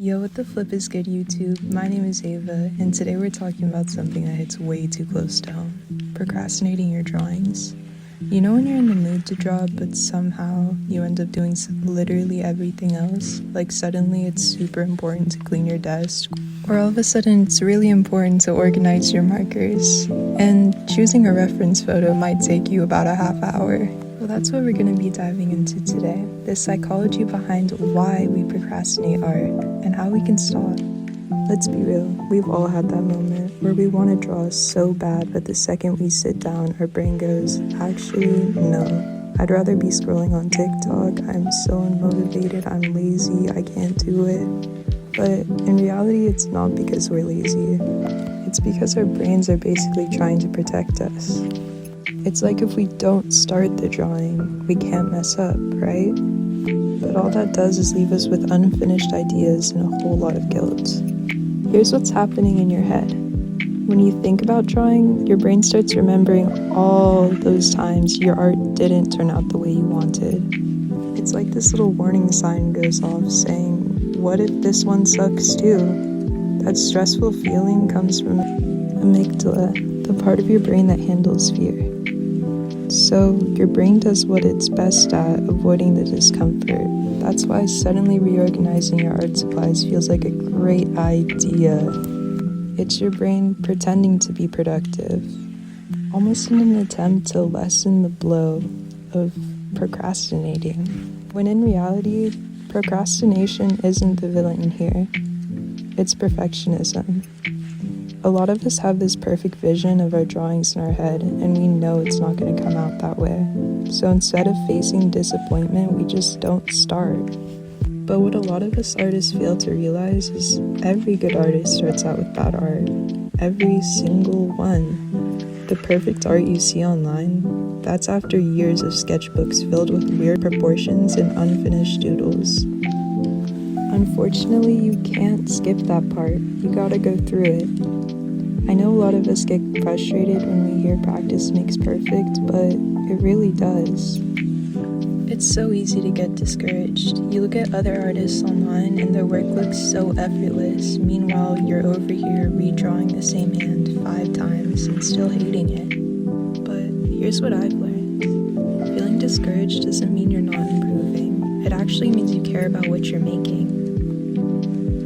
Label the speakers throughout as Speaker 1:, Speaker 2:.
Speaker 1: Yo, what the flip is good, YouTube? My name is Ava, and today we're talking about something that hits way too close to home: procrastinating your drawings. You know when you're in the mood to draw, but somehow you end up doing literally everything else? Like suddenly it's super important to clean your desk, or all of a sudden it's really important to organize your markers, and choosing a reference photo might take you about a half hour. Well, that's what we're going to be diving into today: the psychology behind why we procrastinate art and how we can stop. Let's be real, we've all had that moment where we want to draw so bad, but the second we sit down, our brain goes, actually, no. I'd rather be scrolling on TikTok. I'm so unmotivated, I'm lazy, I can't do it. But in reality, it's not because we're lazy. It's because our brains are basically trying to protect us. It's like if we don't start the drawing, we can't mess up, right? But all that does is leave us with unfinished ideas and a whole lot of guilt. Here's what's happening in your head. When you think about drawing, your brain starts remembering all those times your art didn't turn out the way you wanted. It's like this little warning sign goes off saying, what if this one sucks too? That stressful feeling comes from amygdala, the part of your brain that handles fear. So your brain does what it's best at, avoiding the discomfort. That's why suddenly reorganizing your art supplies feels like a great idea. It's your brain pretending to be productive, almost in an attempt to lessen the blow of procrastinating. When in reality, procrastination isn't the villain here. It's perfectionism. A lot of us have this perfect vision of our drawings in our head, and we know it's not going to come out that way. So instead of facing disappointment, we just don't start. But what a lot of us artists fail to realize is every good artist starts out with bad art. Every single one. The perfect art you see online, that's after years of sketchbooks filled with weird proportions and unfinished doodles. Unfortunately, you can't skip that part. You gotta go through it. I know a lot of us get frustrated when we hear practice makes perfect, but it really does. It's so easy to get discouraged. You look at other artists online and their work looks so effortless. Meanwhile, you're over here redrawing the same hand 5 times and still hating it. But here's what I've learned. Feeling discouraged doesn't mean you're not improving. It actually means you care about what you're making.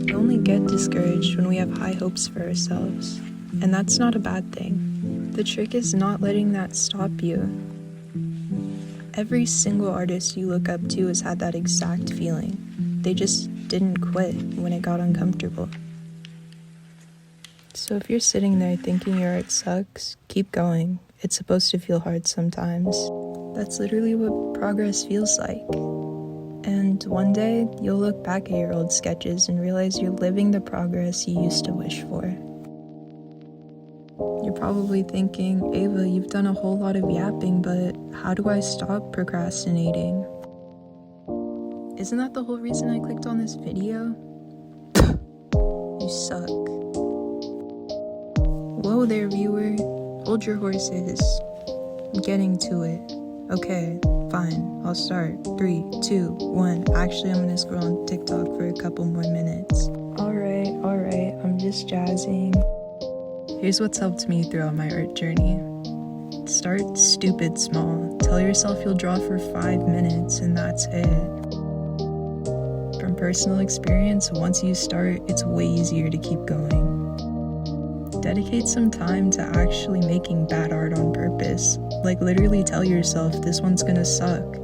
Speaker 1: We only get discouraged when we have high hopes for ourselves. And that's not a bad thing. The trick is not letting that stop you. Every single artist you look up to has had that exact feeling. They just didn't quit when it got uncomfortable. So if you're sitting there thinking your art sucks, keep going. It's supposed to feel hard sometimes. That's literally what progress feels like. And one day, you'll look back at your old sketches and realize you're living the progress you used to wish for. You're probably thinking, Ava, you've done a whole lot of yapping, but how do I stop procrastinating? Isn't that the whole reason I clicked on this video? You suck. Whoa there, viewer. Hold your horses. I'm getting to it. Okay, fine. I'll start. 3, 2, 1. Actually, I'm gonna scroll on TikTok for a couple more minutes. Alright. I'm just jazzing. Here's what's helped me throughout my art journey. Start stupid small. Tell yourself you'll draw for 5 minutes and that's it. From personal experience, once you start, it's way easier to keep going. Dedicate some time to actually making bad art on purpose. Like literally tell yourself this one's gonna suck.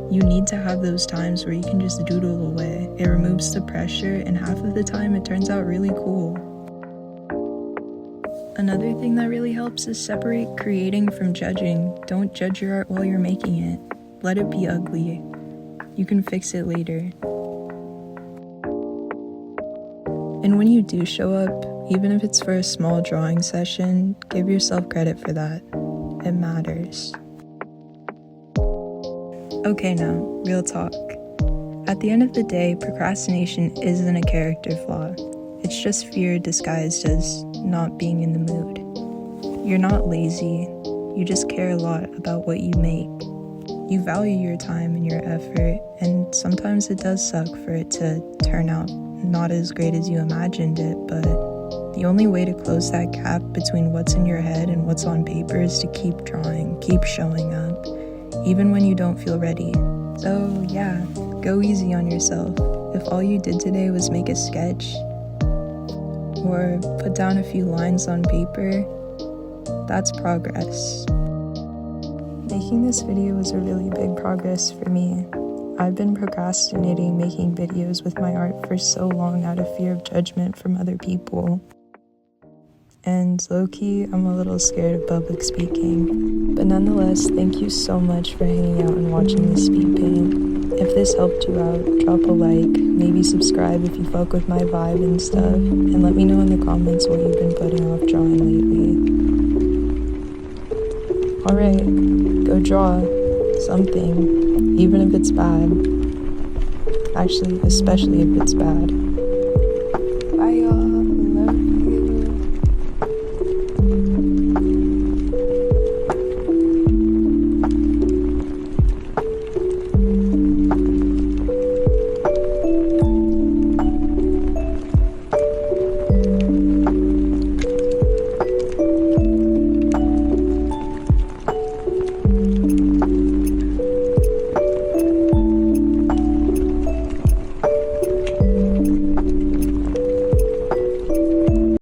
Speaker 1: You need to have those times where you can just doodle away. It removes the pressure, and half of the time it turns out really cool. Another thing that really helps is separate creating from judging. Don't judge your art while you're making it. Let it be ugly. You can fix it later. And when you do show up, even if it's for a small drawing session, give yourself credit for that. It matters. Okay now, real talk. At the end of the day, procrastination isn't a character flaw. It's just fear disguised as not being in the mood. You're not lazy, you just care a lot about what you make. You value your time and your effort, and sometimes it does suck for it to turn out not as great as you imagined it, but the only way to close that gap between what's in your head and what's on paper is to keep drawing, keep showing up, even when you don't feel ready. So yeah, go easy on yourself. If all you did today was make a sketch or put down a few lines on paper, that's progress. Making this video was a really big progress for me. I've been procrastinating making videos with my art for so long out of fear of judgment from other people. And low-key, I'm a little scared of public speaking. But nonetheless, thank you so much for hanging out and watching me speed paint. If this helped you out, drop a like, maybe subscribe if you fuck with my vibe and stuff, and let me know in the comments what you've been putting off drawing lately. Alright, go draw something, even if it's bad. Actually, especially if it's bad.